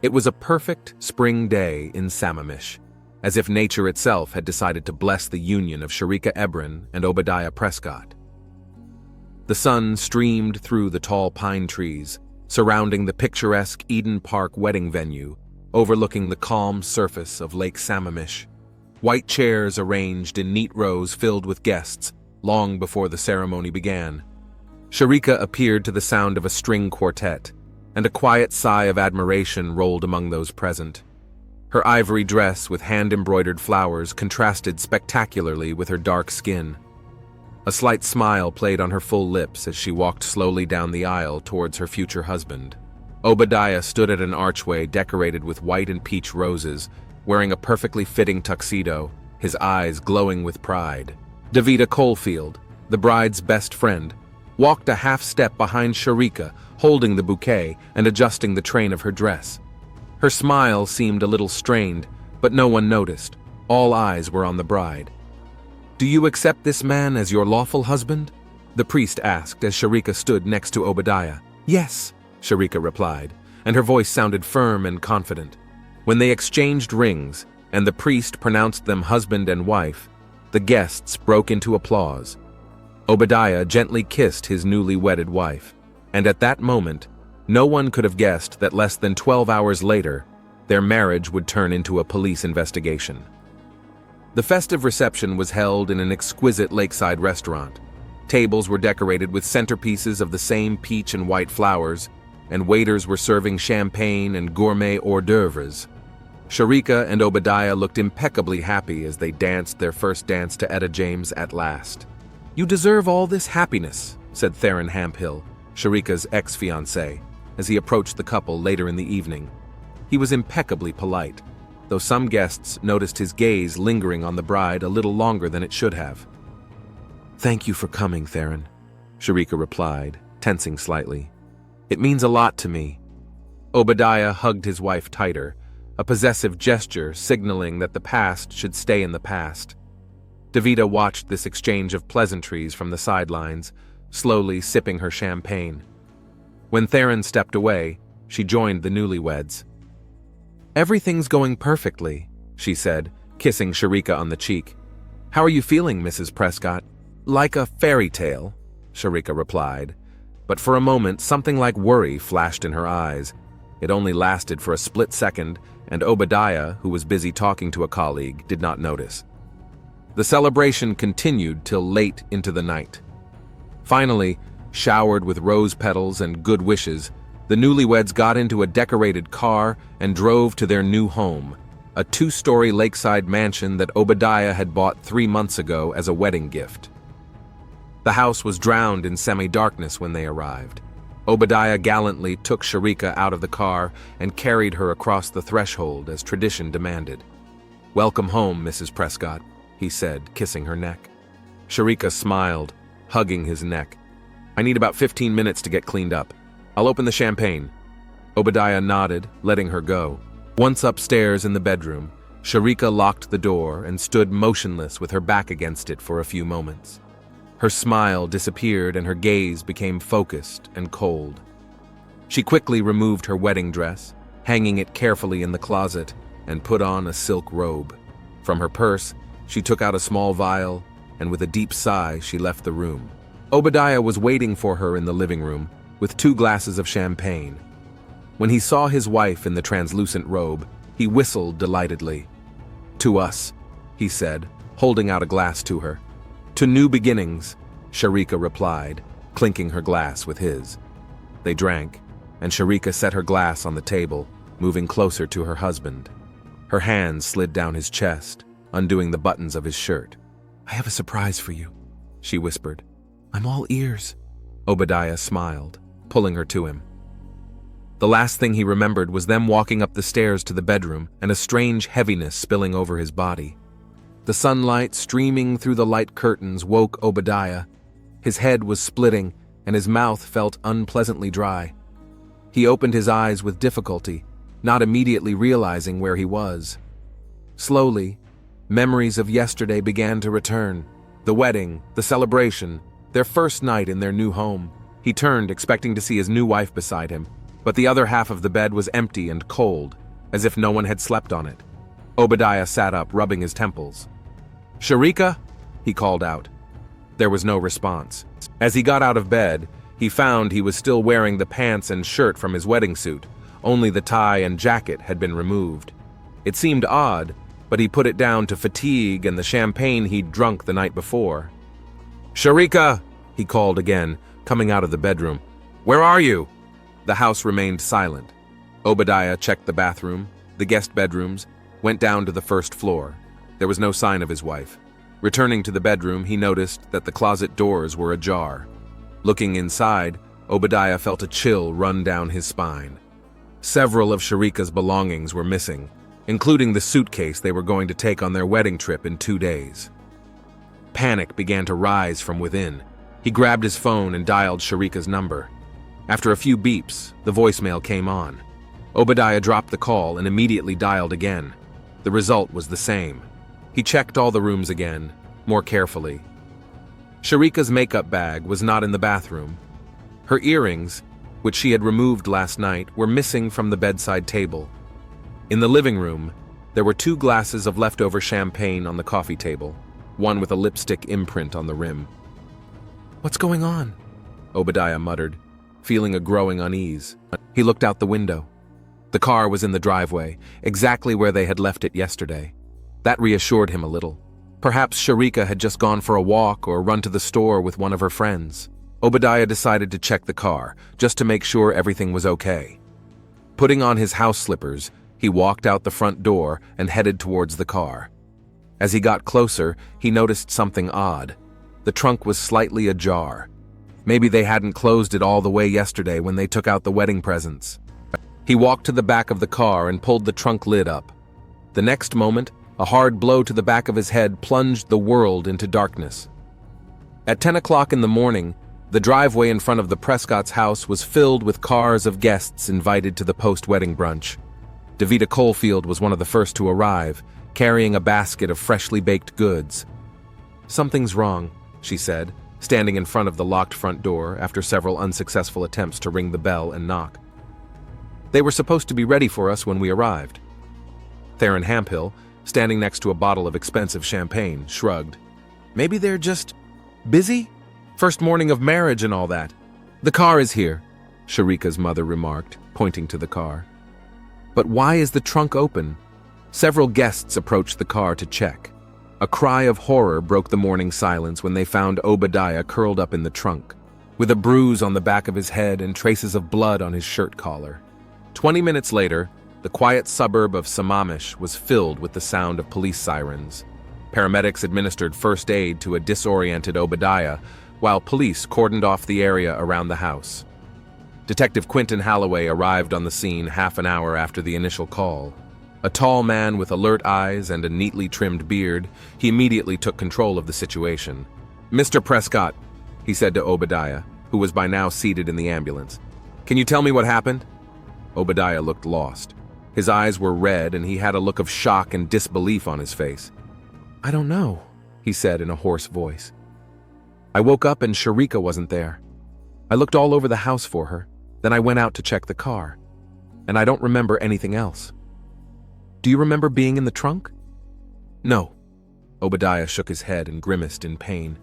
It was a perfect spring day in Sammamish, as if nature itself had decided to bless the union of Sharika Ebron and Obadiah Prescott. The sun streamed through the tall pine trees, surrounding the picturesque Eden Park wedding venue, overlooking the calm surface of Lake Sammamish. White chairs arranged in neat rows filled with guests, long before the ceremony began. Sharika appeared to the sound of a string quartet, and a quiet sigh of admiration rolled among those present. Her ivory dress with hand-embroidered flowers contrasted spectacularly with her dark skin. A slight smile played on her full lips as she walked slowly down the aisle towards her future husband. Obadiah stood at an archway decorated with white and peach roses, wearing a perfectly fitting tuxedo, his eyes glowing with pride. Davida Coalfield, the bride's best friend, walked a half step behind Sharika, holding the bouquet and adjusting the train of her dress. Her smile seemed a little strained, but no one noticed. All eyes were on the bride. "Do you accept this man as your lawful husband?" the priest asked as Sharika stood next to Obadiah. "Yes," Sharika replied, and her voice sounded firm and confident. When they exchanged rings, and the priest pronounced them husband and wife, the guests broke into applause. Obadiah gently kissed his newly wedded wife, and at that moment, no one could have guessed that less than 12 hours later, their marriage would turn into a police investigation. The festive reception was held in an exquisite lakeside restaurant. Tables were decorated with centerpieces of the same peach and white flowers, and waiters were serving champagne and gourmet hors d'oeuvres. Sharika and Obadiah looked impeccably happy as they danced their first dance to Etta James at last. "You deserve all this happiness," said Theron Hamphill, Sharika's ex-fiancé, as he approached the couple later in the evening. He was impeccably polite, though some guests noticed his gaze lingering on the bride a little longer than it should have. "Thank you for coming, Theron," Sharika replied, tensing slightly. "It means a lot to me." Obadiah hugged his wife tighter, a possessive gesture signaling that the past should stay in the past. Davida watched this exchange of pleasantries from the sidelines, slowly sipping her champagne. When Theron stepped away, she joined the newlyweds. "Everything's going perfectly," she said, kissing Sharika on the cheek. "How are you feeling, Mrs. Prescott?" "Like a fairy tale," Sharika replied, but for a moment something like worry flashed in her eyes. It only lasted for a split second, and Obadiah, who was busy talking to a colleague, did not notice. The celebration continued till late into the night. Finally, showered with rose petals and good wishes, the newlyweds got into a decorated car and drove to their new home, a 2-story lakeside mansion that Obadiah had bought 3 months ago as a wedding gift. The house was drowned in semi-darkness when they arrived. Obadiah gallantly took Sharika out of the car and carried her across the threshold as tradition demanded. "Welcome home, Mrs. Prescott," he said, kissing her neck. Sharika smiled, hugging his neck. "I need about 15 minutes to get cleaned up. I'll open the champagne." Obadiah nodded, letting her go. Once upstairs in the bedroom, Sharika locked the door and stood motionless with her back against it for a few moments. Her smile disappeared and her gaze became focused and cold. She quickly removed her wedding dress, hanging it carefully in the closet, and put on a silk robe. From her purse, she took out a small vial, and with a deep sigh, she left the room. Obadiah was waiting for her in the living room, with 2 glasses of champagne. When he saw his wife in the translucent robe, he whistled delightedly. "To us," he said, holding out a glass to her. "To new beginnings," Sharika replied, clinking her glass with his. They drank, and Sharika set her glass on the table, moving closer to her husband. Her hands slid down his chest, undoing the buttons of his shirt. "I have a surprise for you," she whispered. "I'm all ears." Obadiah smiled, pulling her to him. The last thing he remembered was them walking up the stairs to the bedroom and a strange heaviness spilling over his body. The sunlight streaming through the light curtains woke Obadiah. His head was splitting and his mouth felt unpleasantly dry. He opened his eyes with difficulty, not immediately realizing where he was. Slowly, memories of yesterday began to return. The wedding, the celebration, their first night in their new home. He turned, expecting to see his new wife beside him, but the other half of the bed was empty and cold, as if no one had slept on it. Obadiah sat up, rubbing his temples. "Sharika?" he called out. There was no response. As he got out of bed, he found he was still wearing the pants and shirt from his wedding suit, only the tie and jacket had been removed. It seemed odd, but he put it down to fatigue and the champagne he'd drunk the night before. "Sharika!" he called again, coming out of the bedroom. "Where are you?" The house remained silent. Obadiah checked the bathroom, the guest bedrooms, went down to the first floor. There was no sign of his wife. Returning to the bedroom, he noticed that the closet doors were ajar. Looking inside, Obadiah felt a chill run down his spine. Several of Sharika's belongings were missing, including the suitcase they were going to take on their wedding trip in 2 days. Panic began to rise from within. He grabbed his phone and dialed Sharika's number. After a few beeps, the voicemail came on. Obadiah dropped the call and immediately dialed again. The result was the same. He checked all the rooms again, more carefully. Sharika's makeup bag was not in the bathroom. Her earrings, which she had removed last night, were missing from the bedside table. In the living room, there were 2 glasses of leftover champagne on the coffee table, one with a lipstick imprint on the rim. "What's going on?" Obadiah muttered, feeling a growing unease. He looked out the window. The car was in the driveway, exactly where they had left it yesterday. That reassured him a little. Perhaps Sharika had just gone for a walk or run to the store with one of her friends. Obadiah decided to check the car, just to make sure everything was okay. Putting on his house slippers, he walked out the front door and headed towards the car. As he got closer, he noticed something odd. The trunk was slightly ajar. Maybe they hadn't closed it all the way yesterday when they took out the wedding presents. He walked to the back of the car and pulled the trunk lid up. The next moment, a hard blow to the back of his head plunged the world into darkness. At 10 o'clock in the morning, the driveway in front of the Prescott's house was filled with cars of guests invited to the post-wedding brunch. Davita Coalfield was one of the first to arrive, carrying a basket of freshly baked goods. "Something's wrong," she said, standing in front of the locked front door after several unsuccessful attempts to ring the bell and knock. "They were supposed to be ready for us when we arrived." Theron Hamphill, standing next to a bottle of expensive champagne, shrugged. "Maybe they're just busy? First morning of marriage and all that." "The car is here," Sharika's mother remarked, pointing to the car. "But why is the trunk open?" Several guests approached the car to check. A cry of horror broke the morning silence when they found Obadiah curled up in the trunk, with a bruise on the back of his head and traces of blood on his shirt collar. 20 minutes later, the quiet suburb of Sammamish was filled with the sound of police sirens. Paramedics administered first aid to a disoriented Obadiah, while police cordoned off the area around the house. Detective Quentin Halloway arrived on the scene half an hour after the initial call. A tall man with alert eyes and a neatly trimmed beard, he immediately took control of the situation. "Mr. Prescott," he said to Obadiah, who was by now seated in the ambulance, "can you tell me what happened?" Obadiah looked lost. His eyes were red and he had a look of shock and disbelief on his face. "I don't know," he said in a hoarse voice. "I woke up and Sharika wasn't there. I looked all over the house for her, then I went out to check the car, and I don't remember anything else." "Do you remember being in the trunk?" "No." Obadiah shook his head and grimaced in pain.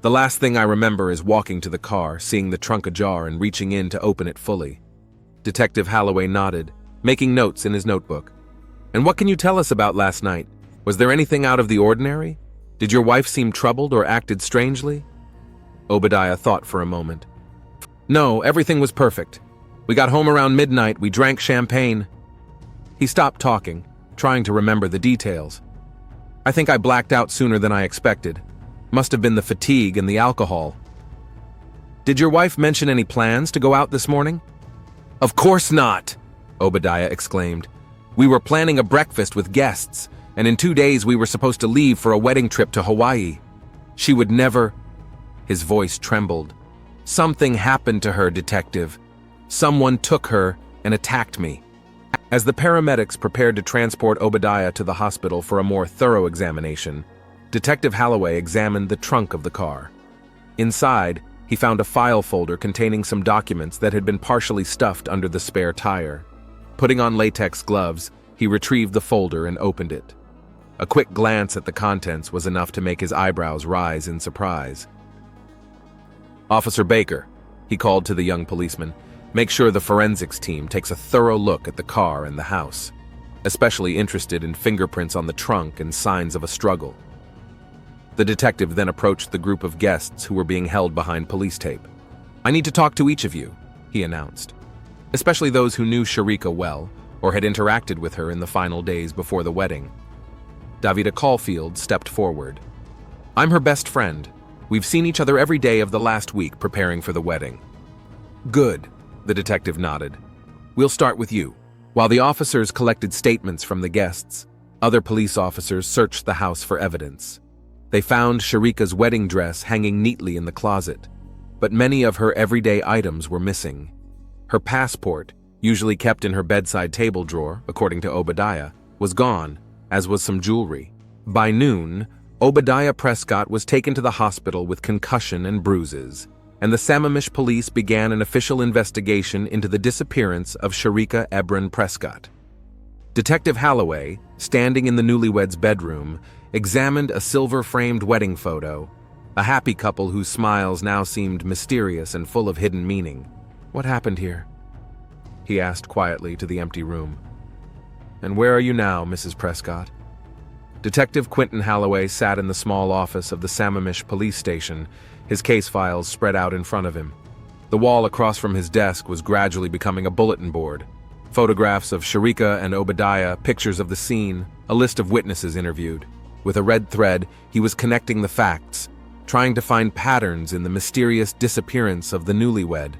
"The last thing I remember is walking to the car, seeing the trunk ajar and reaching in to open it fully." Detective Halloway nodded, making notes in his notebook. "And what can you tell us about last night? Was there anything out of the ordinary? Did your wife seem troubled or acted strangely?" Obadiah thought for a moment. "No, everything was perfect. We got home around midnight, we drank champagne." He stopped talking, trying to remember the details. "I think I blacked out sooner than I expected. Must have been the fatigue and the alcohol." "Did your wife mention any plans to go out this morning?" "Of course not!" Obadiah exclaimed. "We were planning a breakfast with guests, and in 2 days we were supposed to leave for a wedding trip to Hawaii. She would never—" His voice trembled. "Something happened to her, Detective. Someone took her and attacked me." As the paramedics prepared to transport Obadiah to the hospital for a more thorough examination, Detective Halloway examined the trunk of the car. Inside, he found a file folder containing some documents that had been partially stuffed under the spare tire. Putting on latex gloves, he retrieved the folder and opened it. A quick glance at the contents was enough to make his eyebrows rise in surprise. "Officer Baker," he called to the young policeman, "make sure the forensics team takes a thorough look at the car and the house, especially interested in fingerprints on the trunk and signs of a struggle." The detective then approached the group of guests who were being held behind police tape. "I need to talk to each of you," he announced, "especially those who knew Sharika well or had interacted with her in the final days before the wedding." Davida Caulfield stepped forward. "I'm her best friend. We've seen each other every day of the last week preparing for the wedding." "Good," the detective nodded. "We'll start with you." While the officers collected statements from the guests, other police officers searched the house for evidence. They found Sharika's wedding dress hanging neatly in the closet, but many of her everyday items were missing. Her passport, usually kept in her bedside table drawer, according to Obadiah, was gone, as was some jewelry. By noon, Obadiah Prescott was taken to the hospital with concussion and bruises, and the Sammamish police began an official investigation into the disappearance of Sharika Ebron Prescott. Detective Holloway, standing in the newlyweds' bedroom, examined a silver-framed wedding photo, a happy couple whose smiles now seemed mysterious and full of hidden meaning. "What happened here?" he asked quietly to the empty room. "And where are you now, Mrs. Prescott?" Detective Quentin Holloway sat in the small office of the Sammamish police station, his case files spread out in front of him. The wall across from his desk was gradually becoming a bulletin board. Photographs of Sharika and Obadiah, pictures of the scene, a list of witnesses interviewed. With a red thread, he was connecting the facts, trying to find patterns in the mysterious disappearance of the newlywed.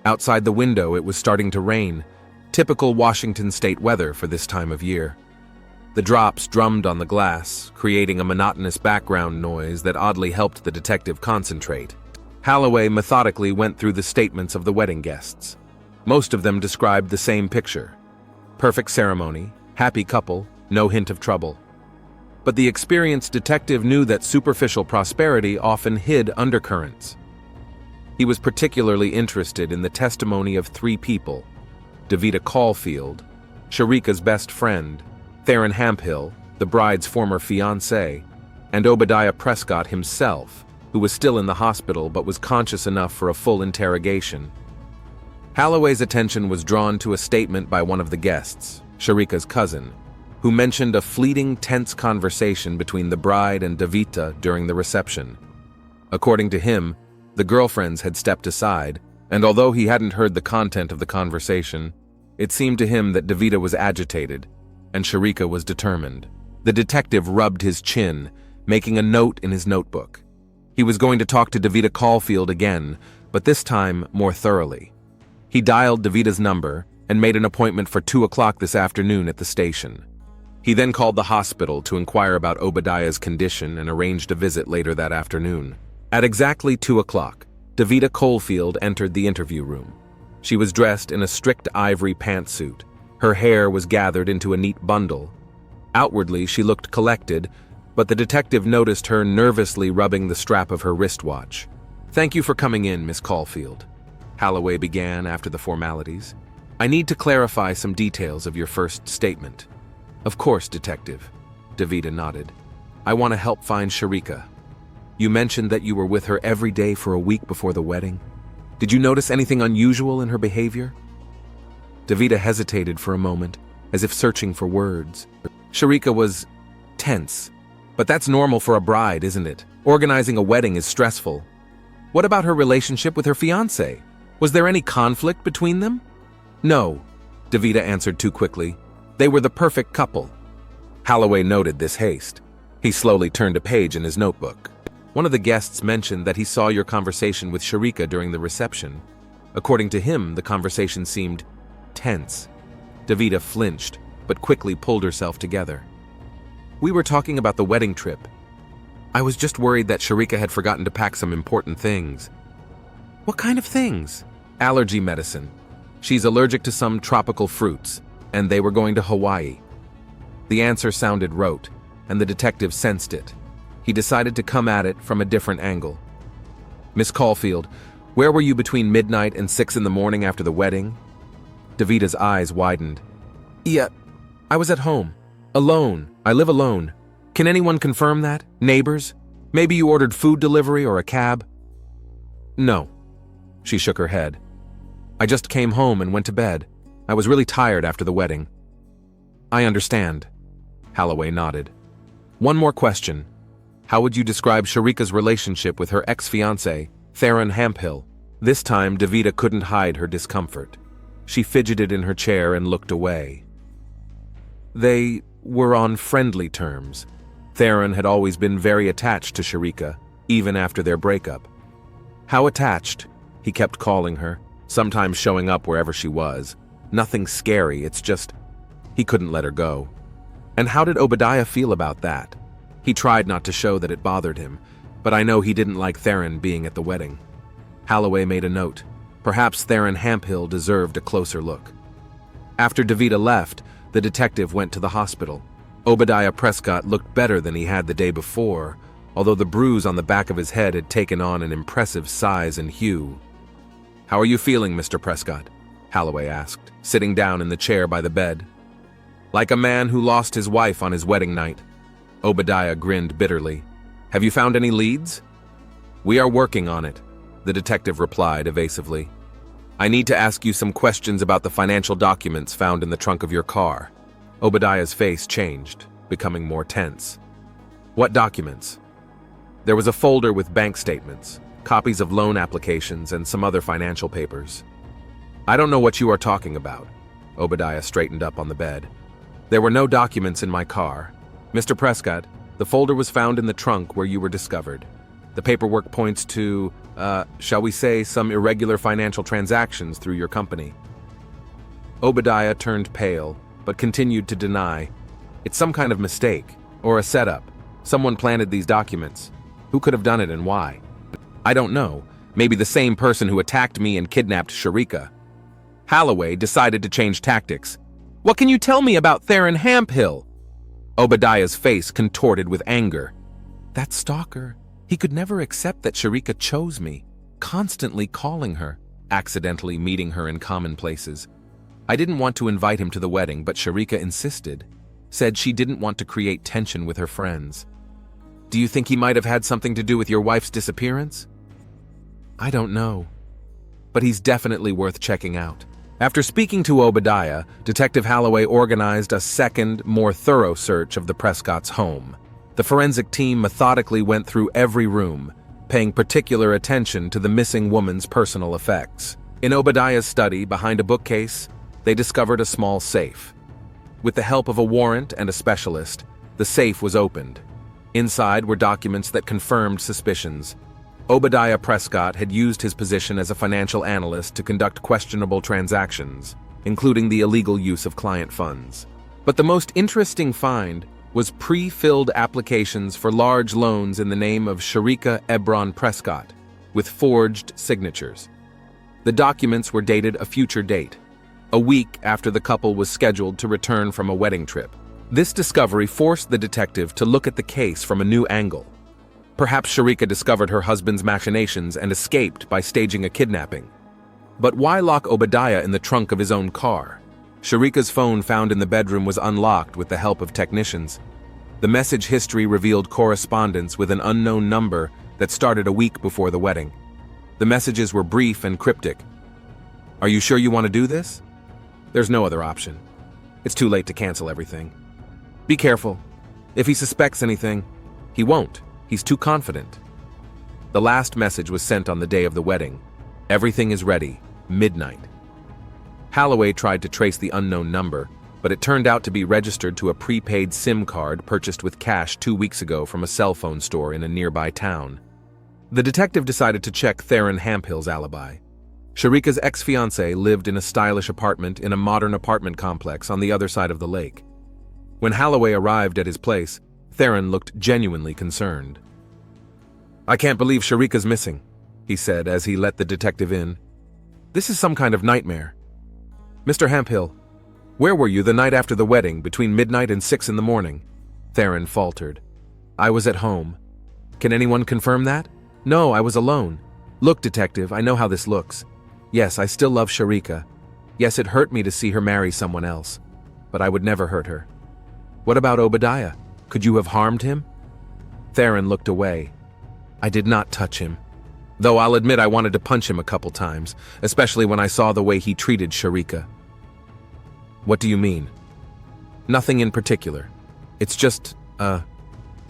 Outside the window, it was starting to rain, typical Washington state weather for this time of year. The drops drummed on the glass, creating a monotonous background noise that oddly helped the detective concentrate. Holloway methodically went through the statements of the wedding guests. Most of them described the same picture. Perfect ceremony, happy couple, no hint of trouble. But the experienced detective knew that superficial prosperity often hid undercurrents. He was particularly interested in the testimony of three people: Davida Caulfield, Sharika's best friend, Theron Hamphill, the bride's former fiancé, and Obadiah Prescott himself, who was still in the hospital but was conscious enough for a full interrogation. Holloway's attention was drawn to a statement by one of the guests, Sharika's cousin, who mentioned a fleeting, tense conversation between the bride and Davida during the reception. According to him, the girlfriends had stepped aside, and although he hadn't heard the content of the conversation, it seemed to him that Davida was agitated, and Sharika was determined. The detective rubbed his chin, making a note in his notebook. He was going to talk to Davida Caulfield again, but this time more thoroughly. He dialed Davida's number and made an appointment for 2 o'clock this afternoon at the station. He then called the hospital to inquire about Obadiah's condition and arranged a visit later that afternoon. At exactly 2 o'clock, Davida Caulfield entered the interview room. She was dressed in a strict ivory pantsuit. Her hair was gathered into a neat bundle. Outwardly, she looked collected, but the detective noticed her nervously rubbing the strap of her wristwatch. "Thank you for coming in, Miss Caulfield," Holloway began after the formalities. "I need to clarify some details of your first statement." "Of course, Detective," Davida nodded. "I want to help find Sharika. You mentioned that you were with her every day for a week before the wedding. Did you notice anything unusual in her behavior?" Davida hesitated for a moment, as if searching for words. "Sharika was tense. But that's normal for a bride, isn't it? Organizing a wedding is stressful. What about her relationship with her fiancé? Was there any conflict between them?" "No," Davida answered too quickly. "They were the perfect couple." Holloway noted this haste. He slowly turned a page in his notebook. "One of the guests mentioned that he saw your conversation with Sharika during the reception. According to him, the conversation seemed tense." Davida flinched, but quickly pulled herself together. "We were talking about the wedding trip. I was just worried that Sharika had forgotten to pack some important things." "What kind of things?" "Allergy medicine. She's allergic to some tropical fruits, and they were going to Hawaii." The answer sounded rote, and the detective sensed it. He decided to come at it from a different angle. Miss Caulfield, where were you between midnight and 6 in the morning after the wedding? Davita's eyes widened. Yeah, I was at home. Alone. I live alone. Can anyone confirm that? Neighbors? Maybe you ordered food delivery or a cab? No. She shook her head. I just came home and went to bed. I was really tired after the wedding. I understand. Holloway nodded. One more question. How would you describe Sharika's relationship with her ex-fiancé, Theron Hamphill? This time, Davita couldn't hide her discomfort. She fidgeted in her chair and looked away. They were on friendly terms. Theron had always been very attached to Sharika, even after their breakup. How attached? He kept calling her, sometimes showing up wherever she was. Nothing scary, it's just he couldn't let her go. And how did Obadiah feel about that? He tried not to show that it bothered him, but I know he didn't like Theron being at the wedding. Holloway made a note. Perhaps Theron Hamphill deserved a closer look. After Davita left, the detective went to the hospital. Obadiah Prescott looked better than he had the day before, although the bruise on the back of his head had taken on an impressive size and hue. How are you feeling, Mr. Prescott? Holloway asked, sitting down in the chair by the bed. Like a man who lost his wife on his wedding night. Obadiah grinned bitterly. Have you found any leads? We are working on it, the detective replied evasively. I need to ask you some questions about the financial documents found in the trunk of your car. Obadiah's face changed, becoming more tense. What documents? There was a folder with bank statements, copies of loan applications, and some other financial papers. I don't know what you are talking about. Obadiah straightened up on the bed. There were no documents in my car. Mr. Prescott, the folder was found in the trunk where you were discovered. The paperwork points to, shall we say, some irregular financial transactions through your company. Obadiah turned pale, but continued to deny. It's some kind of mistake, or a setup. Someone planted these documents. Who could have done it and why? I don't know. Maybe the same person who attacked me and kidnapped Sharika. Holloway decided to change tactics. What can you tell me about Theron Hamphill? Obadiah's face contorted with anger. That stalker. He could never accept that Sharika chose me, constantly calling her, accidentally meeting her in common places. I didn't want to invite him to the wedding, but Sharika insisted, said she didn't want to create tension with her friends. Do you think he might have had something to do with your wife's disappearance? I don't know, but he's definitely worth checking out. After speaking to Obadiah, Detective Holloway organized a second, more thorough search of the Prescott's home. The forensic team methodically went through every room, paying particular attention to the missing woman's personal effects. In Obadiah's study, behind a bookcase, they discovered a small safe. With the help of a warrant and a specialist, the safe was opened. Inside were documents that confirmed suspicions. Obadiah Prescott had used his position as a financial analyst to conduct questionable transactions, including the illegal use of client funds. But the most interesting find was pre-filled applications for large loans in the name of Sharika Ebron Prescott, with forged signatures. The documents were dated a future date, a week after the couple was scheduled to return from a wedding trip. This discovery forced the detective to look at the case from a new angle. Perhaps Sharika discovered her husband's machinations and escaped by staging a kidnapping. But why lock Obadiah in the trunk of his own car? Sharika's phone found in the bedroom was unlocked with the help of technicians. The message history revealed correspondence with an unknown number that started a week before the wedding. The messages were brief and cryptic. Are you sure you want to do this? There's no other option. It's too late to cancel everything. Be careful. If he suspects anything, he won't. He's too confident. The last message was sent on the day of the wedding. Everything is ready. Midnight. Holloway tried to trace the unknown number, but it turned out to be registered to a prepaid SIM card purchased with cash 2 weeks ago from a cell phone store in a nearby town. The detective decided to check Theron Hamphill's alibi. Sharika's ex-fiancé lived in a stylish apartment in a modern apartment complex on the other side of the lake. When Holloway arrived at his place, Theron looked genuinely concerned. I can't believe Sharika's missing, he said as he let the detective in. This is some kind of nightmare. Mr. Hamphill, where were you the night after the wedding between midnight and 6 in the morning? Theron faltered. I was at home. Can anyone confirm that? No, I was alone. Look, detective, I know how this looks. Yes, I still love Sharika. Yes, it hurt me to see her marry someone else. But I would never hurt her. What about Obadiah? Could you have harmed him? Theron looked away. I did not touch him. Though I'll admit I wanted to punch him a couple times, especially when I saw the way he treated Sharika. What do you mean? Nothing in particular. It's just,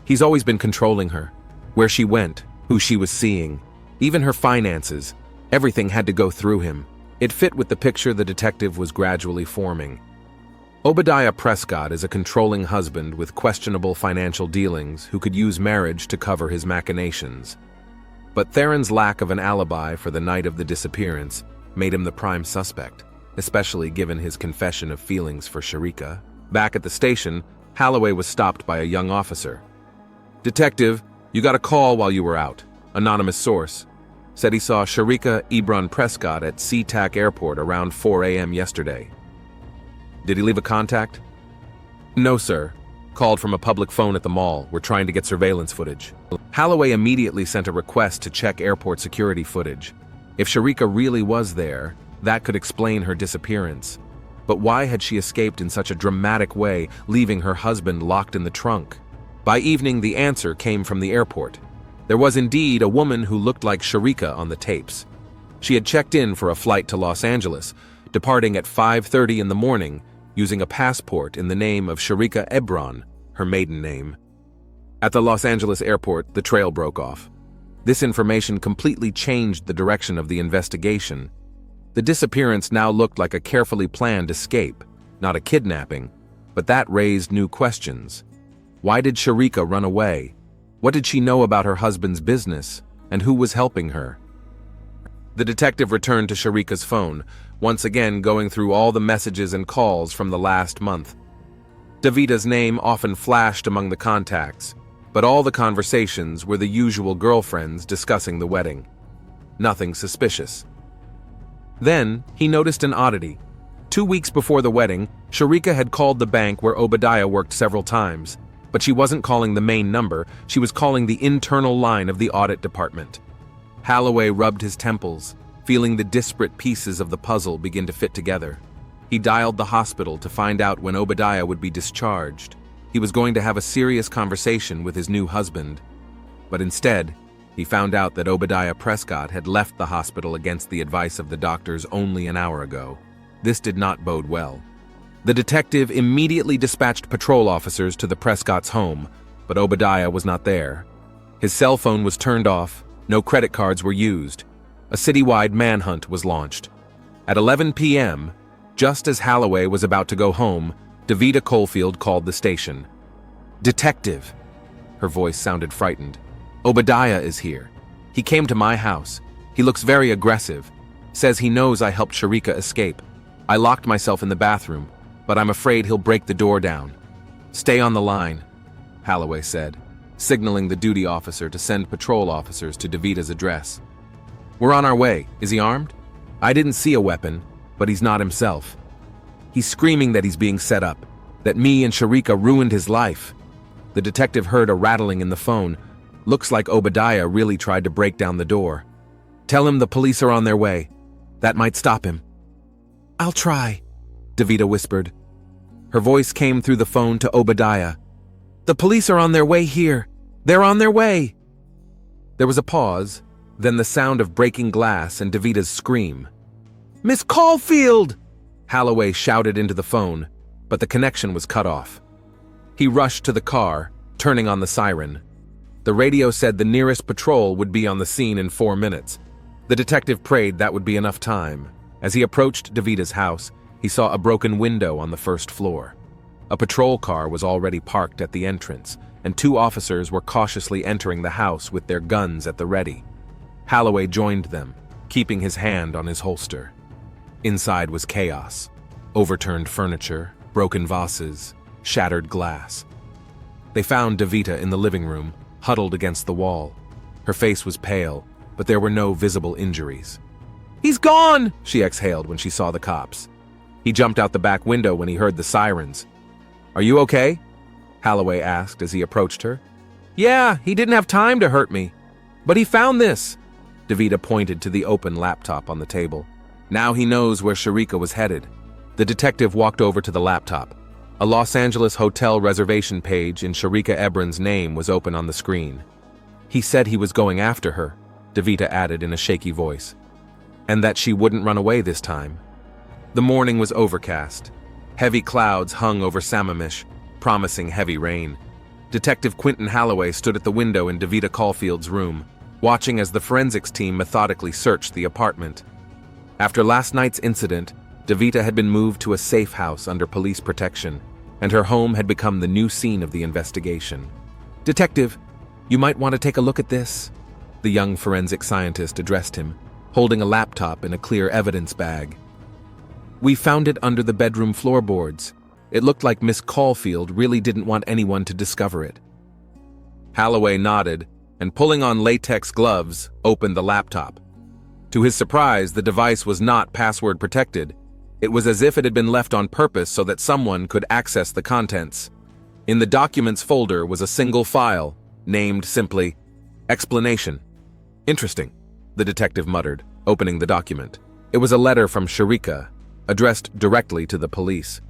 he's always been controlling her. Where she went, who she was seeing, even her finances, everything had to go through him. It fit with the picture the detective was gradually forming. Obadiah Prescott is a controlling husband with questionable financial dealings who could use marriage to cover his machinations. But Theron's lack of an alibi for the night of the disappearance made him the prime suspect, especially given his confession of feelings for Sharika. Back at the station, Holloway was stopped by a young officer. Detective, you got a call while you were out. Anonymous source said he saw Sharika Ebron Prescott at SeaTac Airport around 4 a.m. yesterday. Did he leave a contact? No, sir. Called from a public phone at the mall. We're trying to get surveillance footage. Holloway immediately sent a request to check airport security footage. If Sharika really was there, that could explain her disappearance. But why had she escaped in such a dramatic way, leaving her husband locked in the trunk? By evening, the answer came from the airport. There was indeed a woman who looked like Sharika on the tapes. She had checked in for a flight to Los Angeles, departing at 5:30 in the morning, using a passport in the name of Sharika Ebron, her maiden name. At the Los Angeles airport, the trail broke off. This information completely changed the direction of the investigation. The disappearance now looked like a carefully planned escape, not a kidnapping, but that raised new questions. Why did Sharika run away? What did she know about her husband's business, and who was helping her? The detective returned to Sharika's phone, once again going through all the messages and calls from the last month. Davita's name often flashed among the contacts, but all the conversations were the usual girlfriends discussing the wedding. Nothing suspicious. Then, he noticed an oddity. 2 weeks before the wedding, Sharika had called the bank where Obadiah worked several times, but she wasn't calling the main number, she was calling the internal line of the audit department. Holloway rubbed his temples, feeling the disparate pieces of the puzzle begin to fit together. He dialed the hospital to find out when Obadiah would be discharged. He was going to have a serious conversation with his new husband. But instead, he found out that Obadiah Prescott had left the hospital against the advice of the doctors only an hour ago. This did not bode well. The detective immediately dispatched patrol officers to the Prescott's home, but Obadiah was not there. His cell phone was turned off, no credit cards were used. A citywide manhunt was launched. At 11 p.m., just as Holloway was about to go home, Davita Caulfield called the station. "Detective." Her voice sounded frightened. "Obadiah is here. He came to my house. He looks very aggressive. Says he knows I helped Sharika escape. I locked myself in the bathroom, but I'm afraid he'll break the door down. Stay on the line," Holloway said, signaling the duty officer to send patrol officers to Davita's address. "We're on our way. Is he armed?" "I didn't see a weapon, but he's not himself. He's screaming that he's being set up, that me and Sharika ruined his life." The detective heard a rattling in the phone. Looks like Obadiah really tried to break down the door. "Tell him the police are on their way. That might stop him." "I'll try," Davita whispered. Her voice came through the phone to Obadiah. "The police are on their way here. They're on their way." There was a pause, then the sound of breaking glass and Davita's scream. "Miss Caulfield!" Holloway shouted into the phone, but the connection was cut off. He rushed to the car, turning on the siren. The radio said the nearest patrol would be on the scene in 4 minutes. The detective prayed that would be enough time. As he approached Davita's house, he saw a broken window on the first floor. A patrol car was already parked at the entrance, and 2 officers were cautiously entering the house with their guns at the ready. Holloway joined them, keeping his hand on his holster. Inside was chaos. Overturned furniture, broken vases, shattered glass. They found Davita in the living room, huddled against the wall. Her face was pale, but there were no visible injuries. "He's gone!" she exhaled when she saw the cops. He jumped out the back window when he heard the sirens. "Are you okay?" Holloway asked as he approached her. "Yeah, he didn't have time to hurt me. But he found this." Davita pointed to the open laptop on the table. Now he knows where Sharika was headed. The detective walked over to the laptop. A Los Angeles hotel reservation page in Sharika Ebron's name was open on the screen. He said he was going after her, Davita added in a shaky voice, and that she wouldn't run away this time. The morning was overcast. Heavy clouds hung over Sammamish, promising heavy rain. Detective Quentin Halloway stood at the window in Davita Caulfield's room, watching as the forensics team methodically searched the apartment. After last night's incident, Davita had been moved to a safe house under police protection, and her home had become the new scene of the investigation. "Detective, you might want to take a look at this," the young forensic scientist addressed him, holding a laptop in a clear evidence bag. "We found it under the bedroom floorboards. It looked like Miss Caulfield really didn't want anyone to discover it." Halloway nodded, and pulling on latex gloves, opened the laptop. To his surprise, the device was not password protected. It was as if it had been left on purpose so that someone could access the contents. In the documents folder was a single file, named simply, "Explanation." "Interesting," the detective muttered, opening the document. It was a letter from Sharika, addressed directly to the police.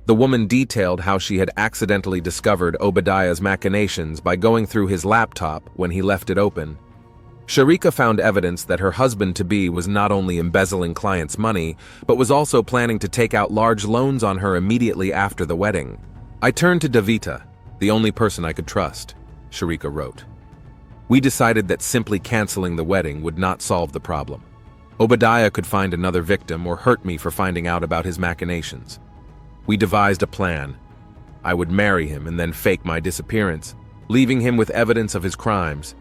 The woman detailed how she had accidentally discovered Obadiah's machinations by going through his laptop when he left it open. Sharika found evidence that her husband-to-be was not only embezzling clients' money, but was also planning to take out large loans on her immediately after the wedding. "I turned to Davita, the only person I could trust," Sharika wrote. "We decided that simply canceling the wedding would not solve the problem. Obadiah could find another victim or hurt me for finding out about his machinations. We devised a plan. I would marry him and then fake my disappearance, leaving him with evidence of his crimes.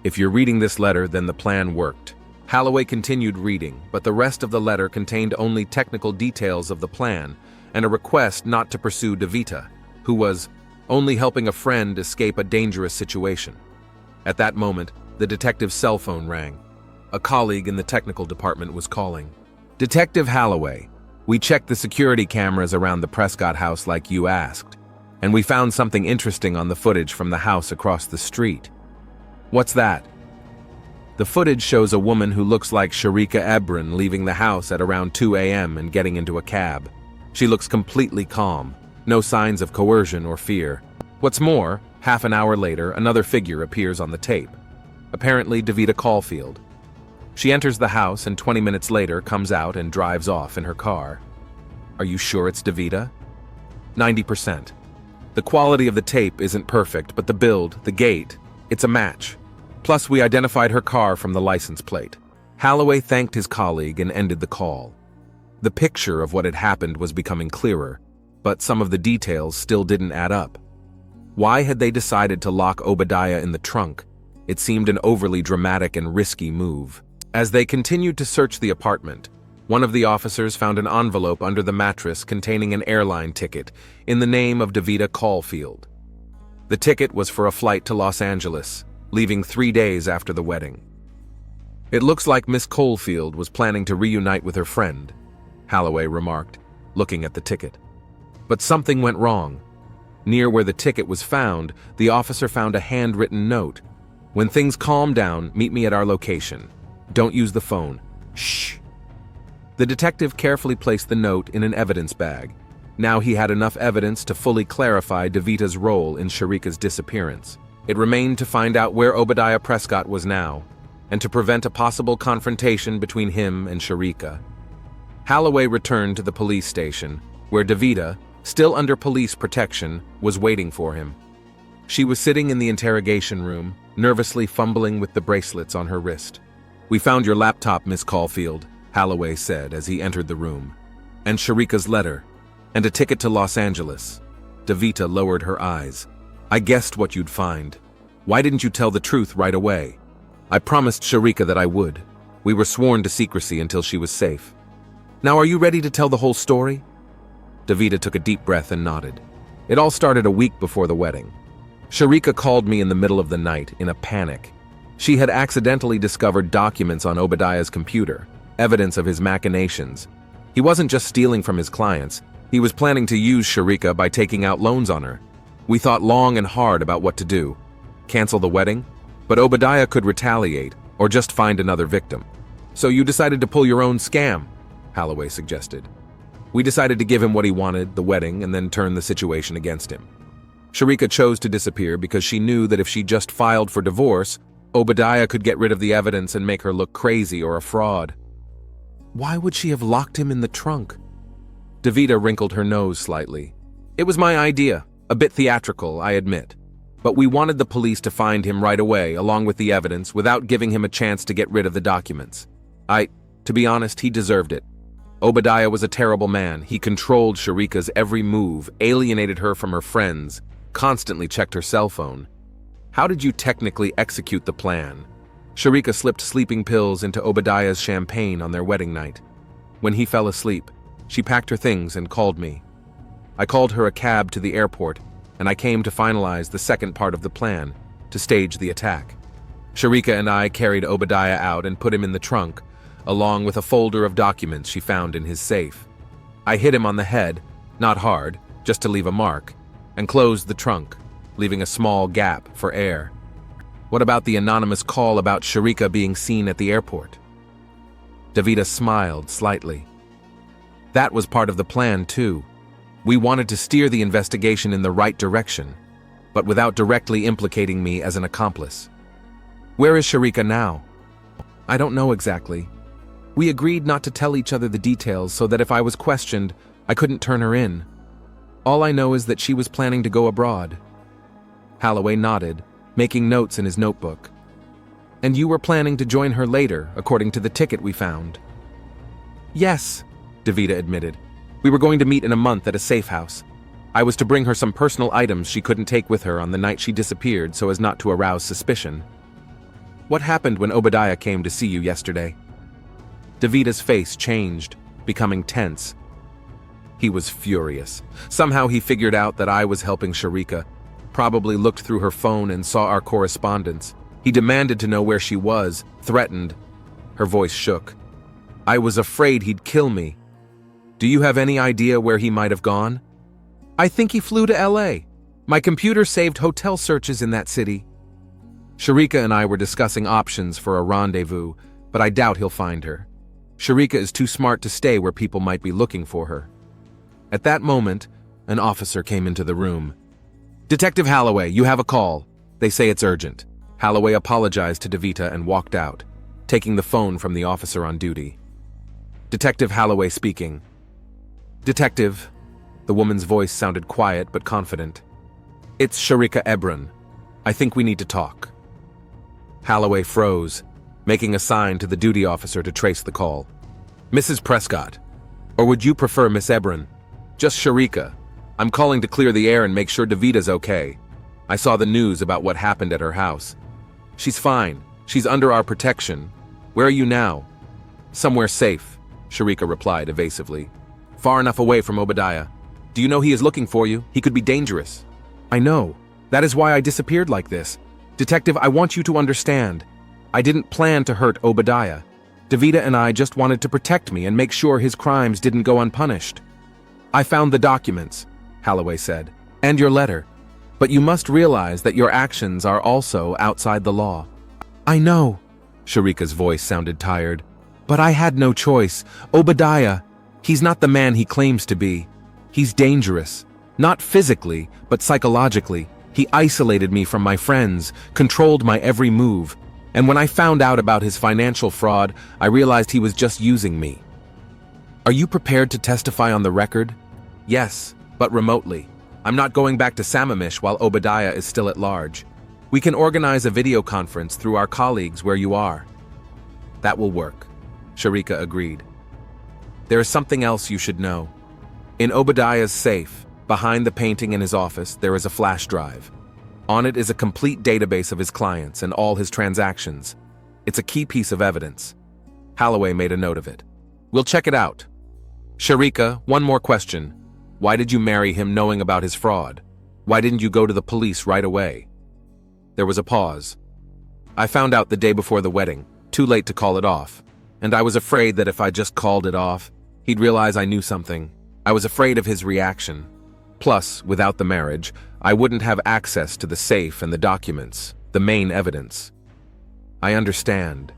If you're reading this letter, then the plan worked." Halloway continued reading, but the rest of the letter contained only technical details of the plan and a request not to pursue Davita, who was only helping a friend escape a dangerous situation. At that moment, the detective's cell phone rang. A colleague in the technical department was calling. "Detective Halloway, we checked the security cameras around the Prescott house like you asked, and we found something interesting on the footage from the house across the street." "What's that?" "The footage shows a woman who looks like Sharika Ebron leaving the house at around 2 a.m. and getting into a cab. She looks completely calm, no signs of coercion or fear. What's more, half an hour later, another figure appears on the tape. Apparently Davita Caulfield. She enters the house and 20 minutes later comes out and drives off in her car." "Are you sure it's Davita?" 90%. The quality of the tape isn't perfect, but the build, the gait, it's a match. Plus, we identified her car from the license plate." Halloway thanked his colleague and ended the call. The picture of what had happened was becoming clearer, but some of the details still didn't add up. Why had they decided to lock Obadiah in the trunk? It seemed an overly dramatic and risky move. As they continued to search the apartment, one of the officers found an envelope under the mattress containing an airline ticket in the name of Davita Caulfield. The ticket was for a flight to Los Angeles, leaving 3 days after the wedding. "It looks like Miss Caulfield was planning to reunite with her friend," Halloway remarked, looking at the ticket. But something went wrong. Near where the ticket was found, the officer found a handwritten note. "When things calm down, meet me at our location. Don't use the phone. Shh." The detective carefully placed the note in an evidence bag. Now he had enough evidence to fully clarify Davita's role in Sharika's disappearance. It remained to find out where Obadiah Prescott was now, and to prevent a possible confrontation between him and Sharika. Halloway returned to the police station, where Davita, still under police protection, was waiting for him. She was sitting in the interrogation room, nervously fumbling with the bracelets on her wrist. "We found your laptop, Miss Caulfield," Halloway said as he entered the room. "And Sharika's letter, and a ticket to Los Angeles." Davita lowered her eyes. "I guessed what you'd find. Why didn't you tell the truth right away?" "I promised Sharika that I would. We were sworn to secrecy until she was safe. Now are you ready to tell the whole story?" Davita took a deep breath and nodded. "It all started a week before the wedding. Sharika called me in the middle of the night in a panic. She had accidentally discovered documents on Obadiah's computer, evidence of his machinations. He wasn't just stealing from his clients, he was planning to use Sharika by taking out loans on her. We thought long and hard about what to do. Cancel the wedding? But Obadiah could retaliate, Or just find another victim. So you decided to pull your own scam, Holloway suggested. We decided to give him what he wanted, the wedding, and then turn the situation against him. Sharika chose to disappear because she knew that if she just filed for divorce, Obadiah could get rid of the evidence and make her look crazy or a fraud. Why would she have locked him in the trunk? Davida wrinkled her nose slightly. It was my idea, a bit theatrical, I admit. But we wanted the police to find him right away, along with the evidence, without giving him a chance to get rid of the documents. To be honest, he deserved it. Obadiah was a terrible man. He controlled Sharika's every move, alienated her from her friends, constantly checked her cell phone. How did you technically execute the plan? Sharika slipped sleeping pills into Obadiah's champagne on their wedding night. When he fell asleep, she packed her things and called me. I called her a cab to the airport, and I came to finalize the second part of the plan, to stage the attack. Sharika and I carried Obadiah out and put him in the trunk, along with a folder of documents she found in his safe. I hit him on the head, not hard, just to leave a mark, and closed the trunk, leaving a small gap for air. What about the anonymous call about Sharika being seen at the airport? Davida smiled slightly. That was part of the plan, too. We wanted to steer the investigation in the right direction, but without directly implicating me as an accomplice. Where is Sharika now? I don't know exactly. We agreed not to tell each other the details so that if I was questioned, I couldn't turn her in. All I know is that she was planning to go abroad. Holloway nodded, making notes in his notebook. And you were planning to join her later, according to the ticket we found. Yes, Davida admitted. We were going to meet in a month at a safe house. I was to bring her some personal items she couldn't take with her on the night she disappeared so as not to arouse suspicion. What happened when Obadiah came to see you yesterday? Davida's face changed, becoming tense. He was furious. Somehow he figured out that I was helping Sharika, probably looked through her phone and saw our correspondence. He demanded to know where she was, threatened. Her voice shook. I was afraid he'd kill me. Do you have any idea where he might have gone? I think he flew to LA. My computer saved hotel searches in that city. Sharika and I were discussing options for a rendezvous, but I doubt he'll find her. Sharika is too smart to stay where people might be looking for her. At that moment, an officer came into the room. Detective Holloway, you have a call. They say it's urgent. Holloway apologized to Davida and walked out, taking the phone from the officer on duty. Detective Holloway speaking. Detective, the woman's voice sounded quiet but confident. It's Sharika Ebron. I think we need to talk. Holloway froze, making a sign to the duty officer to trace the call. Mrs. Prescott, or would you prefer Miss Ebron? Just Sharika. I'm calling to clear the air and make sure Davida's okay. I saw the news about what happened at her house. She's fine. She's under our protection. Where are you now? Somewhere safe, Sharika replied evasively. Far enough away from Obadiah. Do you know he is looking for you? He could be dangerous. I know. That is why I disappeared like this. Detective, I want you to understand. I didn't plan to hurt Obadiah. Davida and I just wanted to protect me and make sure his crimes didn't go unpunished. I found the documents, Holloway said, and your letter. But you must realize that your actions are also outside the law. I know, Sharika's voice sounded tired. But I had no choice. Obadiah, he's not the man he claims to be. He's dangerous. Not physically, but psychologically. He isolated me from my friends, controlled my every move. And when I found out about his financial fraud, I realized he was just using me. Are you prepared to testify on the record? Yes, but remotely. I'm not going back to Sammamish while Obadiah is still at large. We can organize a video conference through our colleagues where you are. That will work, Sharika agreed. There is something else you should know. In Obadiah's safe, behind the painting in his office, there is a flash drive. On it is a complete database of his clients and all his transactions. It's a key piece of evidence. Holloway made a note of it. We'll check it out. Sharika, one more question. Why did you marry him knowing about his fraud? Why didn't you go to the police right away? There was a pause. I found out the day before the wedding, too late to call it off. And I was afraid that if I just called it off, he'd realize I knew something. I was afraid of his reaction. Plus, without the marriage, I wouldn't have access to the safe and the documents, the main evidence. I understand,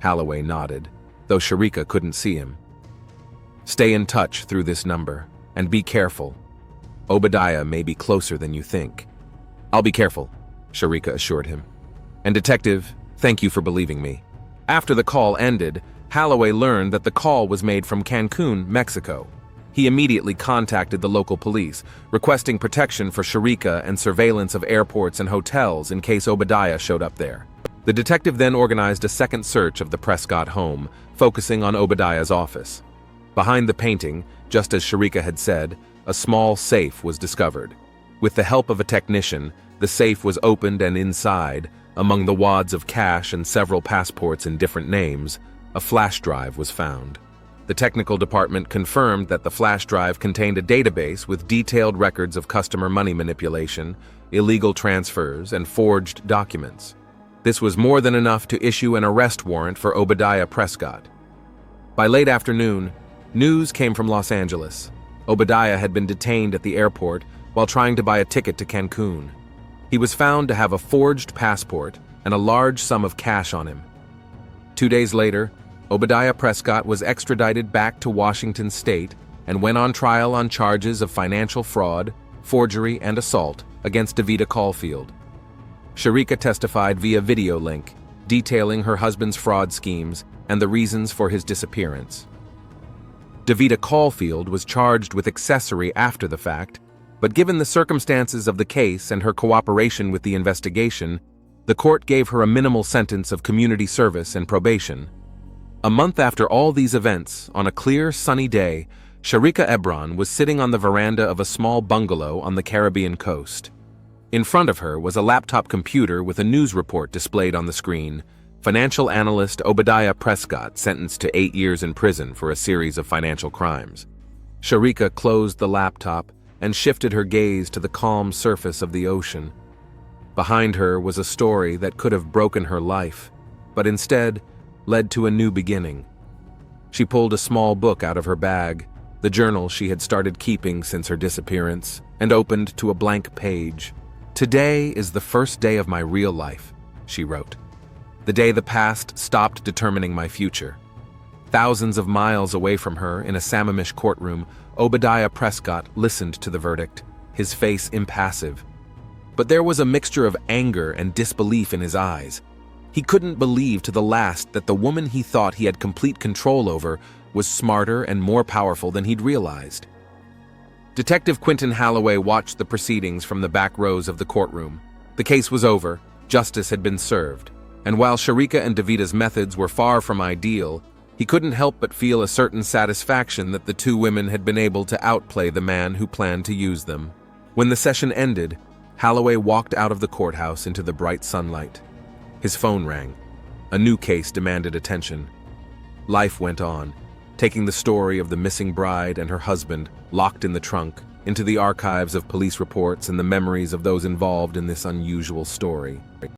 Holloway nodded, though Sharika couldn't see him. Stay in touch through this number, and be careful. Obadiah may be closer than you think. I'll be careful, Sharika assured him. And Detective, thank you for believing me. After the call ended, Holloway learned that the call was made from Cancun, Mexico. He immediately contacted the local police, requesting protection for Sharika and surveillance of airports and hotels in case Obadiah showed up there. The detective then organized a second search of the Prescott home, focusing on Obadiah's office. Behind the painting, just as Sharika had said, a small safe was discovered. With the help of a technician, the safe was opened, and inside, among the wads of cash and several passports in different names, a flash drive was found. The technical department confirmed that the flash drive contained a database with detailed records of customer money manipulation, illegal transfers, and forged documents. This was more than enough to issue an arrest warrant for Obadiah Prescott. By late afternoon, news came from Los Angeles. Obadiah had been detained at the airport while trying to buy a ticket to Cancun. He was found to have a forged passport and a large sum of cash on him. 2 days later, Obadiah Prescott was extradited back to Washington State and went on trial on charges of financial fraud, forgery, and assault against Davida Caulfield. Sharika testified via video link, detailing her husband's fraud schemes and the reasons for his disappearance. Davida Caulfield was charged with accessory after the fact, but given the circumstances of the case and her cooperation with the investigation, the court gave her a minimal sentence of community service and probation. A month after all these events, on a clear, sunny day, Sharika Ebron was sitting on the veranda of a small bungalow on the Caribbean coast. In front of her was a laptop computer with a news report displayed on the screen. Financial analyst Obadiah Prescott sentenced to 8 years in prison for a series of financial crimes. Sharika closed the laptop and shifted her gaze to the calm surface of the ocean. Behind her was a story that could have broken her life, but instead led to a new beginning. She pulled a small book out of her bag, the journal she had started keeping since her disappearance, and opened to a blank page. "Today is the first day of my real life," she wrote. "The day the past stopped determining my future." Thousands of miles away from her, in a Sammamish courtroom, Obadiah Prescott listened to the verdict, his face impassive. But there was a mixture of anger and disbelief in his eyes. He couldn't believe to the last that the woman he thought he had complete control over was smarter and more powerful than he'd realized. Detective Quentin Holloway watched the proceedings from the back rows of the courtroom. The case was over, justice had been served, and while Sharika and Davida's methods were far from ideal, he couldn't help but feel a certain satisfaction that the two women had been able to outplay the man who planned to use them. When the session ended, Holloway walked out of the courthouse into the bright sunlight. His phone rang. A new case demanded attention. Life went on, taking the story of the missing bride and her husband, locked in the trunk, into the archives of police reports and the memories of those involved in this unusual story.